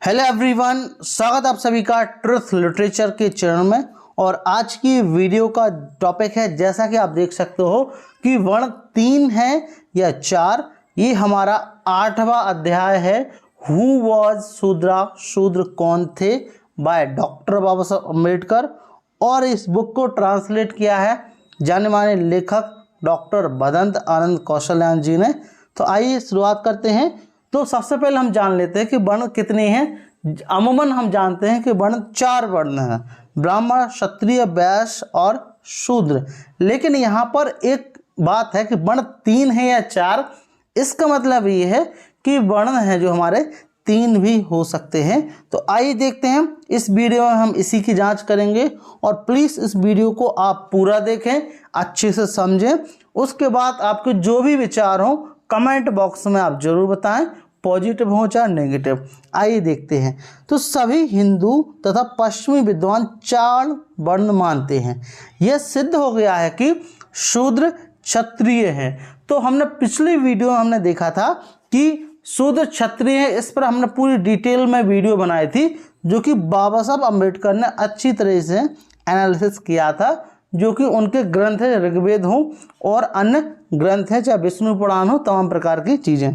Hello everyone, स्वागत आप सभी का ट्रुथ लिटरेचर के चैनल में। और आज की वीडियो का टॉपिक है, जैसा कि आप देख सकते हो कि वर्ण 3 है या 4। ये हमारा 8वां अध्याय है, हु वॉज शूद्रा, शूद्र कौन थे, बाय डॉक्टर बाबा साहब अम्बेडकर। और इस बुक को ट्रांसलेट किया है जाने माने लेखक डॉक्टर भदंत आनंद कौशल्यान जी ने। तो आइए शुरुआत करते हैं। तो सबसे पहले हम जान लेते हैं कि वर्ण कितने हैं। अमूमन हम जानते हैं कि वर्ण 4 वर्ण हैं, ब्राह्मण, क्षत्रिय, वैश्य और शूद्र। लेकिन यहाँ पर एक बात है कि वर्ण 3 है या 4। इसका मतलब ये है कि वर्ण हैं जो हमारे 3 भी हो सकते हैं। तो आइए देखते हैं, इस वीडियो में हम इसी की जांच करेंगे। और प्लीज़ इस वीडियो को आप पूरा देखें, अच्छे से समझें। उसके बाद आपके जो भी विचार हों कमेंट बॉक्स में आप जरूर बताएं, पॉजिटिव हो चाहे नेगेटिव। आइए देखते हैं। तो सभी हिंदू तथा पश्चिमी विद्वान 4 वर्ण मानते हैं। यह सिद्ध हो गया है कि शूद्र क्षत्रिय है। तो हमने पिछली वीडियो में हमने देखा था कि शूद्र क्षत्रिय है, इस पर हमने पूरी डिटेल में वीडियो बनाई थी, जो कि बाबा साहब अम्बेडकर ने अच्छी तरह से एनालिसिस किया था। जो कि उनके ग्रंथ है, ऋग्वेद हो और अन्य ग्रंथ हैं, चाहे विष्णु पुराण हो, तमाम प्रकार की चीज़ें।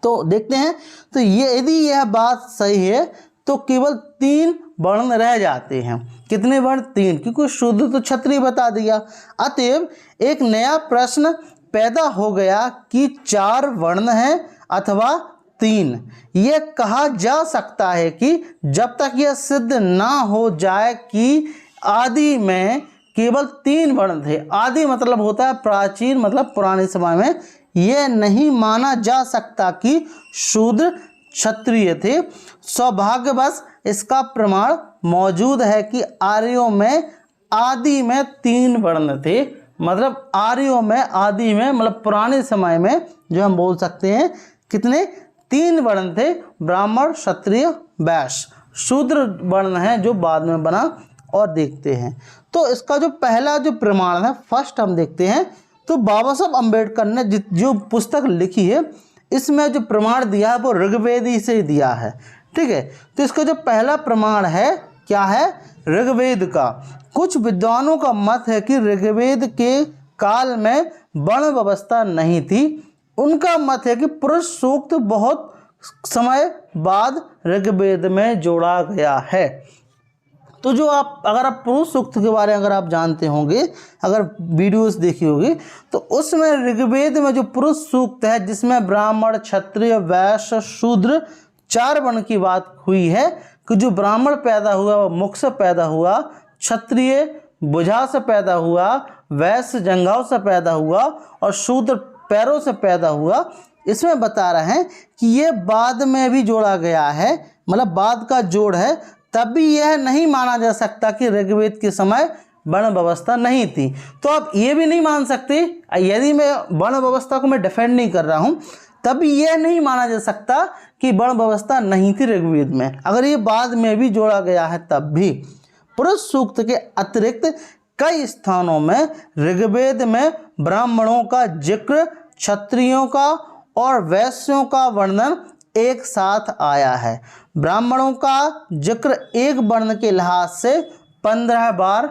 तो देखते हैं। तो ये यदि यह बात सही है तो केवल 3 वर्ण रह जाते हैं। कितने वर्ण? 3, क्योंकि शूद्र तो क्षत्रिय बता दिया। अतएव एक नया प्रश्न पैदा हो गया कि 4 वर्ण हैं अथवा 3। यह कहा जा सकता है कि जब तक यह सिद्ध ना हो जाए कि आदि में केवल 3 वर्ण थे। आदि मतलब होता है प्राचीन, मतलब पुराने समय में, यह नहीं माना जा सकता कि शूद्र क्षत्रिय थे। सौभाग्यवश इसका प्रमाण मौजूद है कि आर्यों में आदि में 3 वर्ण थे। मतलब आर्यों में आदि में, मतलब पुराने समय में जो हम बोल सकते हैं, कितने? 3 वर्ण थे, ब्राह्मण, क्षत्रिय, वैश्य। शूद्र वर्ण है जो बाद में बना। और देखते हैं तो इसका जो पहला जो प्रमाण है, फर्स्ट हम देखते हैं। तो बाबा साहब अम्बेडकर ने जो पुस्तक लिखी है, इसमें जो प्रमाण दिया है वो ऋग्वेदी से दिया है। ठीक है। तो इसका जो पहला प्रमाण है, क्या है? ऋग्वेद का। कुछ विद्वानों का मत है कि ऋग्वेद के काल में वर्ण व्यवस्था नहीं थी। उनका मत है कि पुरुष सूक्त बहुत समय बाद ऋग्वेद में जोड़ा गया है। तो जो अगर आप पुरुष सूक्त के बारे में अगर आप जानते होंगे, अगर वीडियोस देखी होगी, तो उसमें ऋग्वेद में जो पुरुष सूक्त है, जिसमें ब्राह्मण, क्षत्रिय, वैश्य, शूद्र 4 वर्ण की बात हुई है, कि जो ब्राह्मण पैदा हुआ वो मुख से पैदा हुआ, क्षत्रिय भुजा से पैदा हुआ, वैश्य जंघाओं से पैदा हुआ और शूद्र पैरों से पैदा हुआ। इसमें बता रहे हैं कि ये बाद में भी जोड़ा गया है, मतलब बाद का जोड़ है। तब भी यह नहीं माना जा सकता कि ऋग्वेद के समय वर्ण व्यवस्था नहीं थी। तो आप ये भी नहीं मान सकते, यदि मैं वर्ण व्यवस्था को मैं डिफेंड नहीं कर रहा हूँ, तब भी यह नहीं माना जा सकता कि वर्ण व्यवस्था नहीं थी ऋग्वेद में, अगर ये बाद में भी जोड़ा गया है तब भी। पुरुष सूक्त के अतिरिक्त कई स्थानों में ऋग्वेद में ब्राह्मणों का जिक्र, क्षत्रियों का और वैश्यों का वर्णन एक साथ आया है। ब्राह्मणों का जिक्र एक वर्ण के लिहाज से 15 बार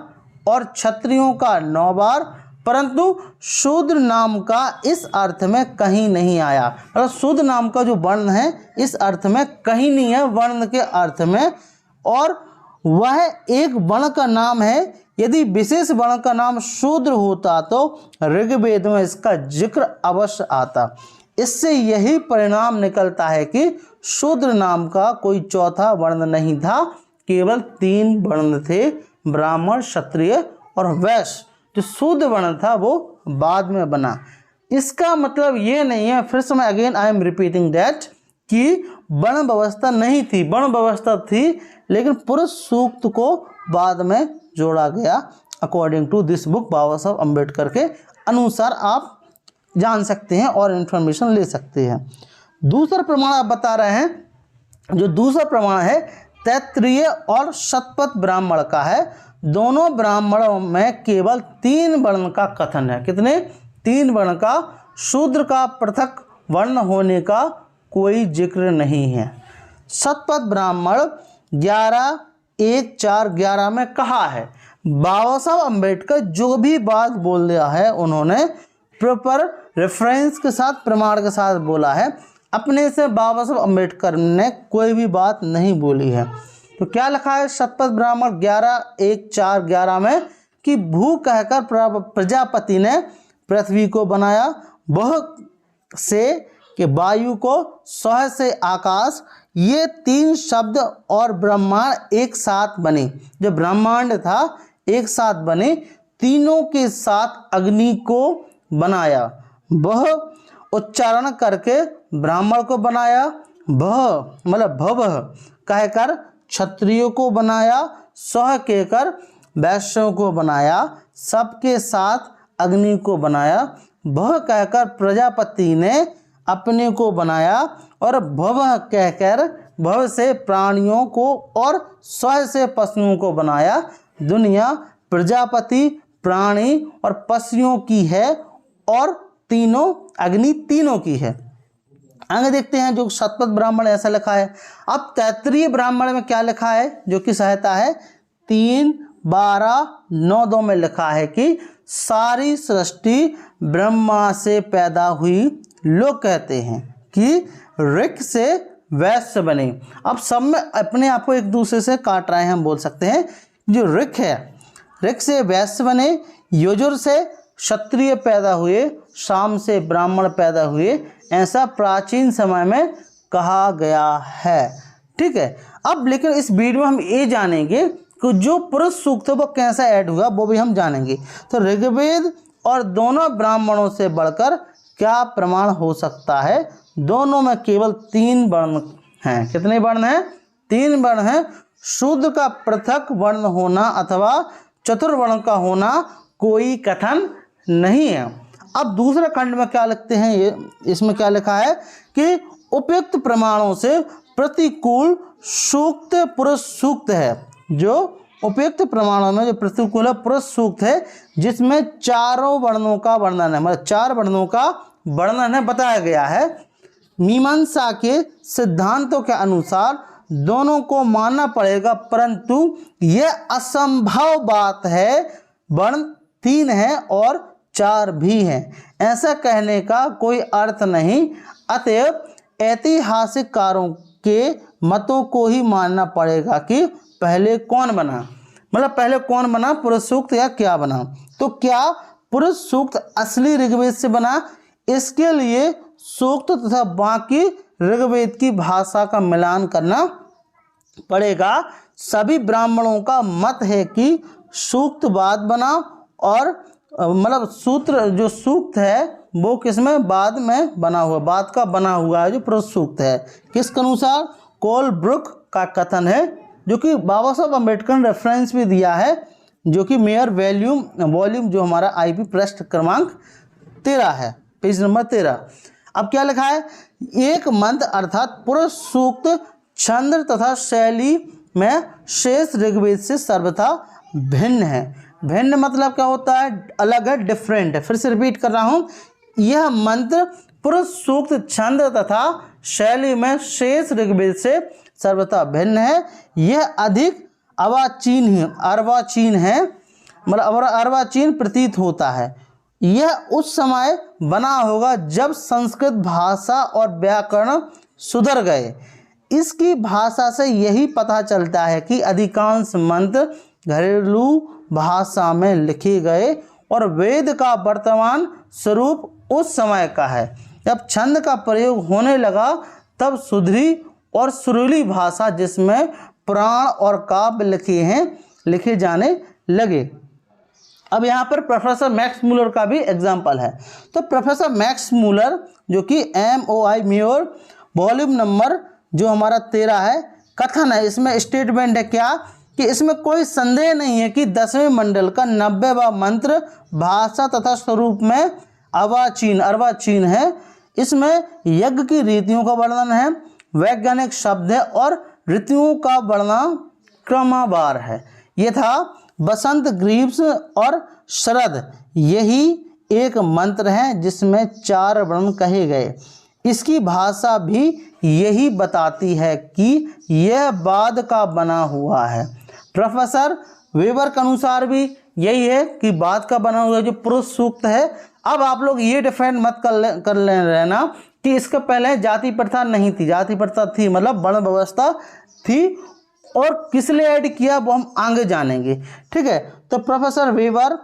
और क्षत्रियों का 9 बार, परंतु शूद्र नाम का इस अर्थ में कहीं नहीं आया। मतलब शूद्र नाम का जो वर्ण है इस अर्थ में कहीं नहीं है, वर्ण के अर्थ में। और वह एक वर्ण का नाम है। यदि विशेष वर्ण का नाम शूद्र होता तो ऋग्वेद में इसका जिक्र अवश्य आता। इससे यही परिणाम निकलता है कि शूद्र नाम का कोई चौथा वर्ण नहीं था, केवल 3 वर्ण थे, ब्राह्मण, क्षत्रिय और वैश्य। जो शूद्र वर्ण था वो बाद में बना। इसका मतलब ये नहीं है, फिर से मैं again I am repeating that, कि वर्ण व्यवस्था नहीं थी। वर्ण व्यवस्था थी, लेकिन पुरुष सूक्त को बाद में जोड़ा गया। अकॉर्डिंग टू दिस बुक, बाबा साहब अम्बेडकर के अनुसार आप जान सकते हैं और इन्फॉर्मेशन ले सकते हैं। दूसरा प्रमाण आप बता रहे हैं। जो दूसरा प्रमाण है तैत्तिरीय और शतपथ ब्राह्मण का है। दोनों ब्राह्मणों में केवल 3 वर्ण का कथन है। कितने? 3 वर्ण का। शूद्र का पृथक वर्ण होने का कोई जिक्र नहीं है। शतपथ ब्राह्मण 11(1)(4)(11) में कहा है। बाबा साहब अम्बेडकर जो भी बात बोल दिया है उन्होंने प्रॉपर रेफरेंस के साथ, प्रमाण के साथ बोला है। अपने से बाबा साहब अम्बेडकर ने कोई भी बात नहीं बोली है। तो क्या लिखा है शतपथ ब्राह्मण 11(1)(4)(11) में कि भू कहकर प्रजापति ने पृथ्वी को बनाया, वह से कि वायु को, सह से आकाश, ये 3 शब्द और ब्रह्मांड एक साथ बने। जो ब्रह्मांड था एक साथ बने, तीनों के साथ अग्नि को बनाया, वह उच्चारण करके ब्राह्मण को बनाया, वह मतलब भव कहकर क्षत्रियों को बनाया, सह कहकर वैश्यों को बनाया, सबके साथ अग्नि को बनाया, वह कहकर प्रजापति ने अपने को बनाया, और भव कहकर भव से प्राणियों को और स्व से पशुओं को बनाया। दुनिया प्रजापति, प्राणी और पशुओं की है और तीनों अग्नि तीनों की है। आगे देखते हैं जो शतपथ ब्राह्मण ऐसा लिखा है। अब तैत्तिरीय ब्राह्मण में क्या लिखा है जो कि सहायता है 3:12-9-2 में लिखा है कि सारी सृष्टि ब्रह्मा से पैदा हुई। लोग कहते हैं कि ऋक से वैश्य बने। अब सब में अपने आप को एक दूसरे से काट रहे हैं, हम बोल सकते हैं। जो ऋक है, ऋक से वैश्य बने, यजुर से क्षत्रिय पैदा हुए, शाम से ब्राह्मण पैदा हुए, ऐसा प्राचीन समय में कहा गया है। ठीक है। अब लेकिन इस वीडियो में हम ये जानेंगे कि जो पुरुष सूक्त है वो कैसा ऐड हुआ, वो भी हम जानेंगे। तो ऋग्वेद और दोनों ब्राह्मणों से बढ़कर क्या प्रमाण हो सकता है? दोनों में केवल 3 वर्ण हैं। कितने वर्ण हैं? 3 वर्ण हैं। शूद्र का पृथक वर्ण होना अथवा चतुर्वर्ण का होना कोई कथन नहीं है। अब दूसरे खंड में क्या लिखते हैं, ये इसमें क्या लिखा है कि उपयुक्त प्रमाणों से प्रतिकूल सूक्त पुरुष सूक्त है। जो उपयुक्त प्रमाणों में जो प्रतिकूल पुरुष सूक्त है जिसमें 4 वर्णों का वर्णन है, मतलब 4 वर्णों का वर्णन है, बताया गया है। मीमांसा के सिद्धांतों के अनुसार दोनों को मानना पड़ेगा, परंतु यह असंभव बात है वर्ण 3 है और 4 भी हैं, ऐसा कहने का कोई अर्थ नहीं। अतएव ऐतिहासिककारों के मतों को ही मानना पड़ेगा कि पहले कौन बना, मतलब पहले कौन बना, पुरुष सूक्त या क्या बना। तो क्या पुरुष सूक्त असली ऋग्वेद से बना? इसके लिए सूक्त तथा बाकी ऋग्वेद की भाषा का मिलान करना पड़ेगा। सभी ब्राह्मणों का मत है कि सूक्त बाद बना, और मतलब सूत्र जो सूक्त है वो किसमें? बाद में बना हुआ, बाद का बना हुआ है जो पुरुष सूक्त है। किसके अनुसार? कोलब्रुक का कथन है, जो कि बाबा साहब अम्बेडकर ने रेफरेंस भी दिया है, जो कि मेयर वॉल्यूम जो हमारा IP पृष्ठ क्रमांक 13 है, पेज नंबर 13। अब क्या लिखा है? एक मंत्र अर्थात पुरुष सूक्त छंद तथा शैली में शेष ऋग्वेद से सर्वथा भिन्न है। भिन्न मतलब क्या होता है? अलग है, डिफरेंट है। फिर से रिपीट कर रहा हूँ, यह मंत्र पुरुष सूक्त छंद तथा शैली में शेष ऋग्वेद से सर्वथा भिन्न है। यह अधिक अर्वाचीन है, मतलब अर्वाचीन प्रतीत होता है। यह उस समय बना होगा जब संस्कृत भाषा और व्याकरण सुधर गए। इसकी भाषा से यही पता चलता है कि अधिकांश मंत्र घरेलू भाषा में लिखे गए और वेद का वर्तमान स्वरूप उस समय का है। जब छंद का प्रयोग होने लगा तब सुधरी और सुरीली भाषा जिसमें पुराण और काव्य लिखे जाने लगे। अब यहाँ पर प्रोफेसर मैक्स मूलर का भी एग्जाम्पल है। तो प्रोफेसर मैक्स मूलर जो कि MOI म्योर वॉल्यूम नंबर जो हमारा 13 है, कथन है, इसमें स्टेटमेंट है क्या कि इसमें कोई संदेह नहीं है कि 10वें मंडल का 90वां मंत्र भाषा तथा स्वरूप में अर्वाचीन है। इसमें यज्ञ की रीतियों का वर्णन है, वैज्ञानिक शब्द है और ऋतुओं का वर्णन क्रमवार है। यथा बसंत, ग्रीष्म और शरद, यही एक मंत्र है जिसमें 4 वर्ण कहे गए। इसकी भाषा भी यही बताती है कि यह बाद का बना हुआ है। प्रोफेसर वेबर के अनुसार भी यही है कि बाद का बना हुआ जो पुरुष सूक्त है। अब आप लोग ये डिफाइन मत कर ले रहना कि इसके पहले जाति प्रथा नहीं थी, जाति प्रथा थी, मतलब वर्ण व्यवस्था थी, और किसने ऐड किया वो हम आगे जानेंगे। ठीक है, तो प्रोफेसर वेबर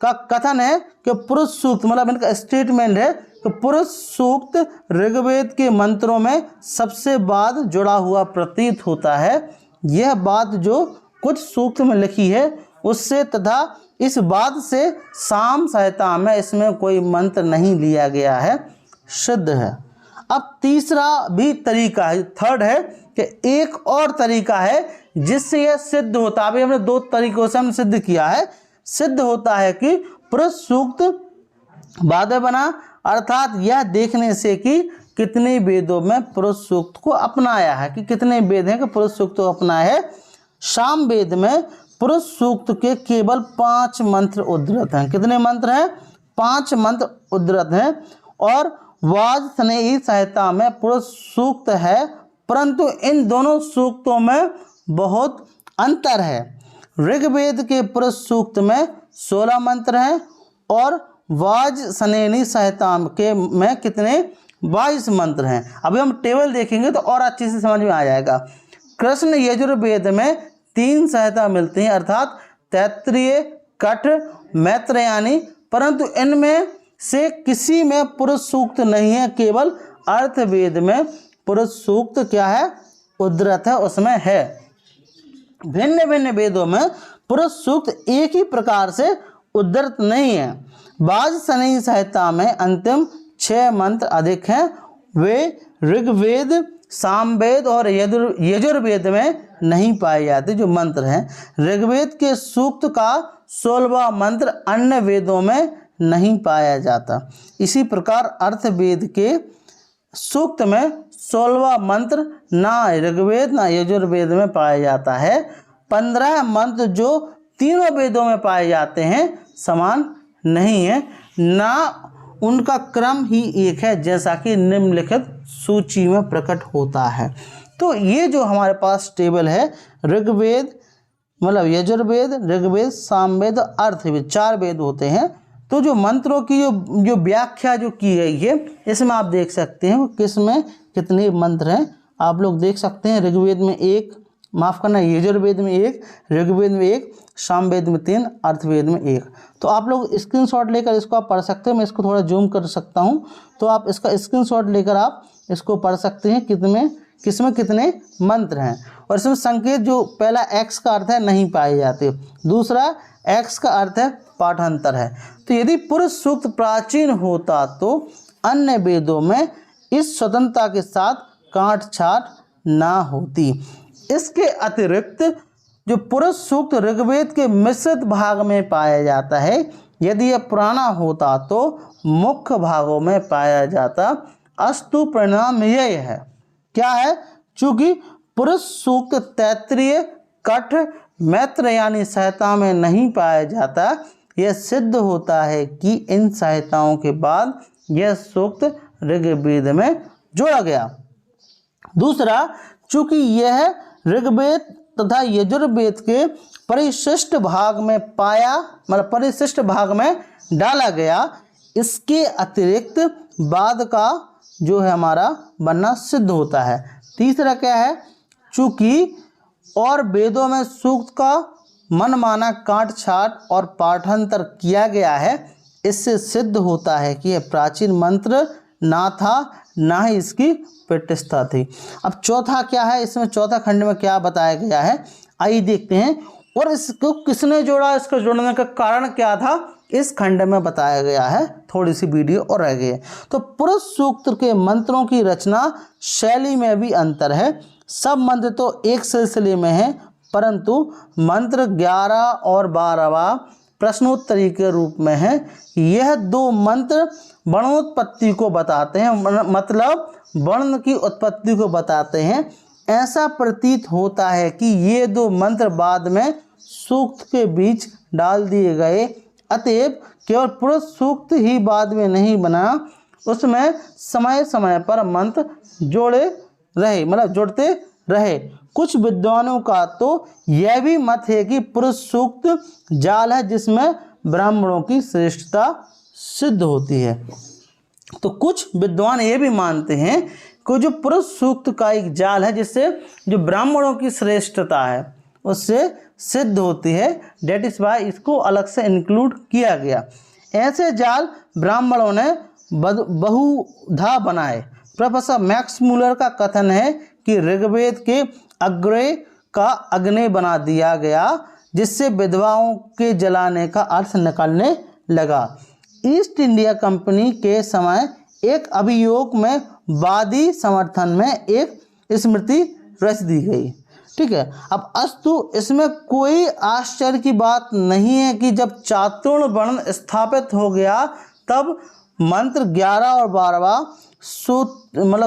का कथन है कि पुरुष सूक्त, मतलब इनका स्टेटमेंट है कि पुरुष सूक्त ऋग्वेद के मंत्रों में सबसे बाद जुड़ा हुआ प्रतीत होता है। यह बात जो कुछ सूक्त में लिखी है उससे तथा इस बात से साम संहिता में इसमें कोई मंत्र नहीं लिया गया है, सिद्ध है। अब तीसरा भी तरीका है, थर्ड है कि एक और तरीका है जिससे यह सिद्ध होता है। अभी हमने दो तरीकों से हमने सिद्ध किया है। सिद्ध होता है कि पुरुष सूक्त बाद में बना, अर्थात यह देखने से कि कितने वेदों में पुरुष सूक्त को अपनाया है, कि कितने वेद हैं कि पुरुष सूक्त को अपनाया है। साम वेद में पुरुष सूक्त के केवल 5 मंत्र उद्धृत हैं। कितने मंत्र हैं? 5 मंत्र उद्धृत हैं। और वाजसनेयी संहिता में पुरुष सूक्त है, परंतु इन दोनों सूक्तों में बहुत अंतर है। ऋग्वेद के पुरुष सूक्त में 16 मंत्र हैं और वाजसनेयी संहिता के में कितने? 22 मंत्र हैं। अभी हम टेबल देखेंगे तो और अच्छे से समझ में आ जाएगा। कृष्ण यजुर्वेद में 3 संहिता मिलती हैं, अर्थात तैत्तिरीय, कठ, मैत्रेयनी, परंतु इनमें से किसी में पुरुष सूक्त नहीं है। केवल अर्थवेद में पुरुष सूक्त क्या है? उद्धृत है, उसमें है। भिन्न भिन्न वेदों में पुरुष सूक्त एक ही प्रकार से उद्धृत नहीं है। वाजसनेयी संहिता में अंतिम 6 मंत्र अधिक हैं। वे ऋग्वेद, सामवेद और यजुर्वेद में नहीं पाए जाते जो मंत्र हैं। ऋग्वेद के सूक्त का 16वां मंत्र अन्य वेदों में नहीं पाया जाता। इसी प्रकार अर्थवेद के सूक्त में 16वां मंत्र ना ऋग्वेद ना यजुर्वेद में पाया जाता है। 15 मंत्र जो तीनों वेदों में पाए जाते हैं समान नहीं है, ना उनका क्रम ही एक है, जैसा कि निम्नलिखित सूची में प्रकट होता है। तो ये जो हमारे पास टेबल है, ऋग्वेद मतलब यजुर्वेद, ऋग्वेद, सामवेद, अर्थवेद, 4 वेद होते हैं। तो जो मंत्रों की जो व्याख्या जो की गई है, इसमें आप देख सकते हैं किस में कितने मंत्र हैं। आप लोग देख सकते हैं ऋग्वेद में 1, माफ़ करना, यजुर्वेद में 1, ऋग्वेद में 1, सामवेद में 3, अर्थवेद में 1। तो आप लोग स्क्रीनशॉट लेकर इसको आप पढ़ सकते हैं। मैं इसको थोड़ा जूम कर सकता हूँ, तो आप इसका स्क्रीनशॉट लेकर आप इसको पढ़ सकते हैं किसमें कितने मंत्र हैं। और इसमें संकेत जो पहला एक्स का अर्थ है नहीं पाए जाते, दूसरा एक्स का अर्थ है पाठांतर है। तो यदि पुरुष सूक्त प्राचीन होता तो अन्य वेदों में इस स्वतंत्रता के साथ काट छाट ना होती। इसके अतिरिक्त जो पुरुष सूक्त ऋग्वेद के मिश्रित भाग में पाया जाता है, यदि यह पुराना होता तो मुख्य भागों में पाया जाता। अस्तु परिणाम यह है, क्या है? चूंकि पुरुष सूक्त तैत्तिरीय, कठ, मैत्रेयनी संहिता में नहीं पाया जाता, यह सिद्ध होता है कि इन संहिताओं के बाद यह सूक्त ऋग्वेद में जोड़ा गया। दूसरा, चूंकि यह ऋग्वेद तथा यजुर्वेद के परिशिष्ट भाग में परिशिष्ट भाग में डाला गया, इसके अतिरिक्त बाद का जो है हमारा बनना सिद्ध होता है। तीसरा क्या है? चूंकि और वेदों में सूक्त का मनमाना काट छाट और पाठांतर किया गया है, इससे सिद्ध होता है कि यह प्राचीन मंत्र ना था, ना ही इसकी प्रतिष्ठा थी। अब चौथा क्या है? इसमें चौथा खंड में क्या बताया गया है, आइए देखते हैं। और इसको किसने जोड़ा, इसको जोड़ने का कारण क्या था, इस खंड में बताया गया है। थोड़ी सी वीडियो और रह गई है। तो पुरुष सूक्त के मंत्रों की रचना शैली में भी अंतर है। सब मंत्र तो एक सिलसिले में हैं, परंतु मंत्र 11 और 12वां प्रश्नोत्तरी के रूप में है। यह 2 मंत्र वर्णोत्पत्ति को बताते हैं, मतलब वर्ण की उत्पत्ति को बताते हैं। ऐसा प्रतीत होता है कि ये 2 मंत्र बाद में सूक्त के बीच डाल दिए गए, अतएव केवल पुरुष सूक्त ही बाद में नहीं बना, उसमें समय समय पर मंत्र जोड़े रहे, मतलब जोड़ते रहे। कुछ विद्वानों का तो यह भी मत है कि पुरुष सूक्त जाल है जिसमें ब्राह्मणों की श्रेष्ठता सिद्ध होती है। तो कुछ विद्वान ये भी मानते हैं कि जो पुरुष सूक्त का एक जाल है जिससे जो ब्राह्मणों की श्रेष्ठता है उससे सिद्ध होती है, डेट इज वाई इसको अलग से इंक्लूड किया गया। ऐसे जाल ब्राह्मणों ने बहुधा बनाए। प्रोफेसर मैक्स मूलर का कथन है कि ऋग्वेद के अग्रय का अग्नि बना दिया गया जिससे विधवाओं के जलाने का अर्थ निकलने लगा। ईस्ट इंडिया कंपनी के समय एक अभियोग में वादी समर्थन में एक स्मृति रच दी गई। ठीक है, अब अस्तु इसमें कोई आश्चर्य की बात नहीं है कि जब चातुर्ण वर्ण स्थापित हो गया तब मंत्र 11 और 12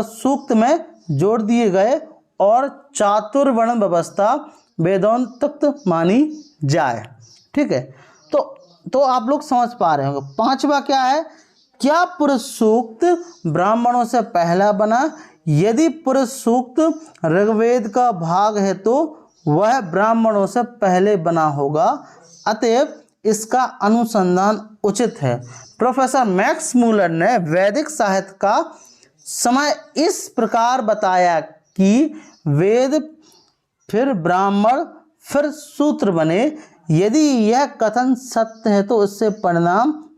सूक्त में जोड़ दिए गए और चातुर्वर्ण व्यवस्था वेदांतोक्त मानी जाए। ठीक है, तो आप लोग समझ पा रहे होंगे। पांचवा क्या है, क्या पुरुष सूक्त ब्राह्मणों से पहला बना? यदि पुरुष सूक्त ऋग्वेद का भाग है तो वह ब्राह्मणों से पहले बना होगा, अतएव इसका अनुसंधान उचित है। प्रोफेसर मैक्स मूलर ने वैदिक साहित्य का समय इस प्रकार बताया कि वेद फिर ब्राह्मण फिर सूत्र बने। यदि यह कथन सत्य है तो इससे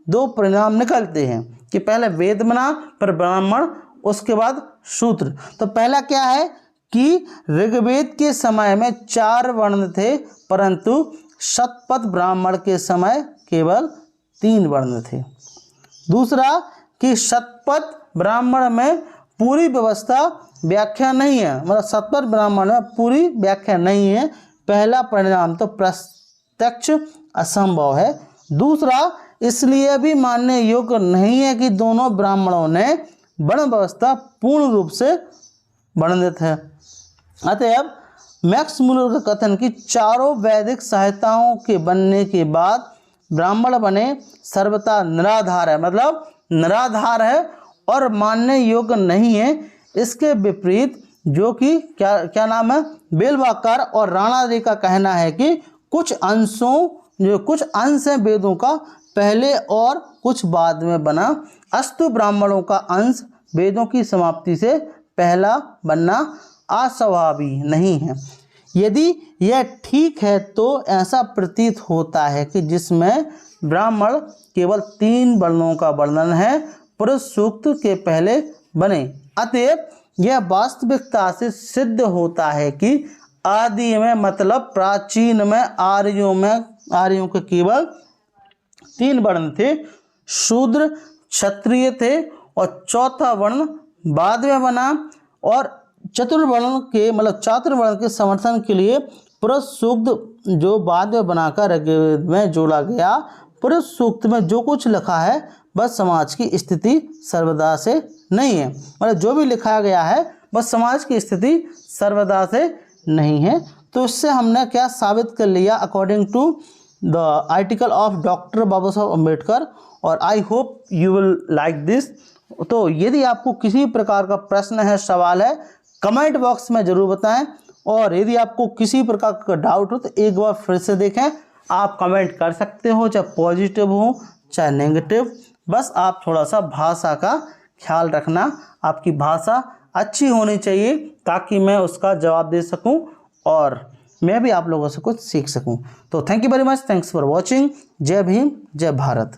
दो परिणाम निकलते हैं कि पहले वेद बना फिर ब्राह्मण उसके बाद सूत्र। तो पहला क्या है कि ऋग्वेद के समय में 4 वर्ण थे परंतु शतपथ ब्राह्मण के समय केवल 3 वर्ण थे। दूसरा कि शतपथ ब्राह्मण में पूरी व्यवस्था व्याख्या नहीं है, मतलब शतपथ ब्राह्मण में पूरी व्याख्या नहीं है। पहला परिणाम तो प्रत्यक्ष असंभव है। दूसरा इसलिए भी मानने योग्य नहीं है कि दोनों ब्राह्मणों ने वर्ण व्यवस्था पूर्ण रूप से वर्णित है। अतएव मैक्स मूलर का कथन कि चारों वैदिक साहित्यों के बनने के बाद ब्राह्मण बने सर्वथा निराधार है, मतलब निराधार है और मानने योग्य नहीं है। इसके विपरीत जो कि क्या नाम है, बेलवाकर और राणादे का कहना है कि कुछ अंश हैं वेदों का पहले और कुछ बाद में बना। अस्तु ब्राह्मणों का अंश वेदों की समाप्ति से पहला बनना अस्वाभाविक नहीं है। यदि यह ठीक है तो ऐसा प्रतीत होता है कि जिसमें ब्राह्मण केवल 3 वर्णों का वर्णन है पुरुष सूक्त के पहले बने। अतएव यह वास्तविकता से सिद्ध होता है कि आदि में मतलब प्राचीन में आर्यों के केवल 3 वर्ण थे, शूद्र क्षत्रिय थे और चौथा वर्ण बाद में बना। और चातुर्वर्ण के समर्थन के लिए पुरुष सूक्त जो बाद में बनाकर ऋग्वेद में जोड़ा गया। पुरुष सूक्त में जो कुछ लिखा है बस समाज की स्थिति सर्वदा से नहीं है, मतलब जो भी लिखा गया है बस समाज की स्थिति सर्वदा से नहीं है। तो इससे हमने क्या साबित कर लिया according to the article of doctor Baba Saheb Ambedkar. और I hope you will like this. तो यदि आपको किसी प्रकार का प्रश्न है, सवाल है, कमेंट बॉक्स में ज़रूर बताएं। और यदि आपको किसी प्रकार का डाउट हो तो एक बार फिर से देखें। आप कमेंट कर सकते हो, चाहे पॉजिटिव हो चाहे नेगेटिव। बस आप थोड़ा सा भाषा का ख्याल रखना, आपकी भाषा अच्छी होनी चाहिए ताकि मैं उसका जवाब दे सकूं और मैं भी आप लोगों से कुछ सीख सकूं। तो thank you very much, thanks for watching. जय भीम, जय भारत।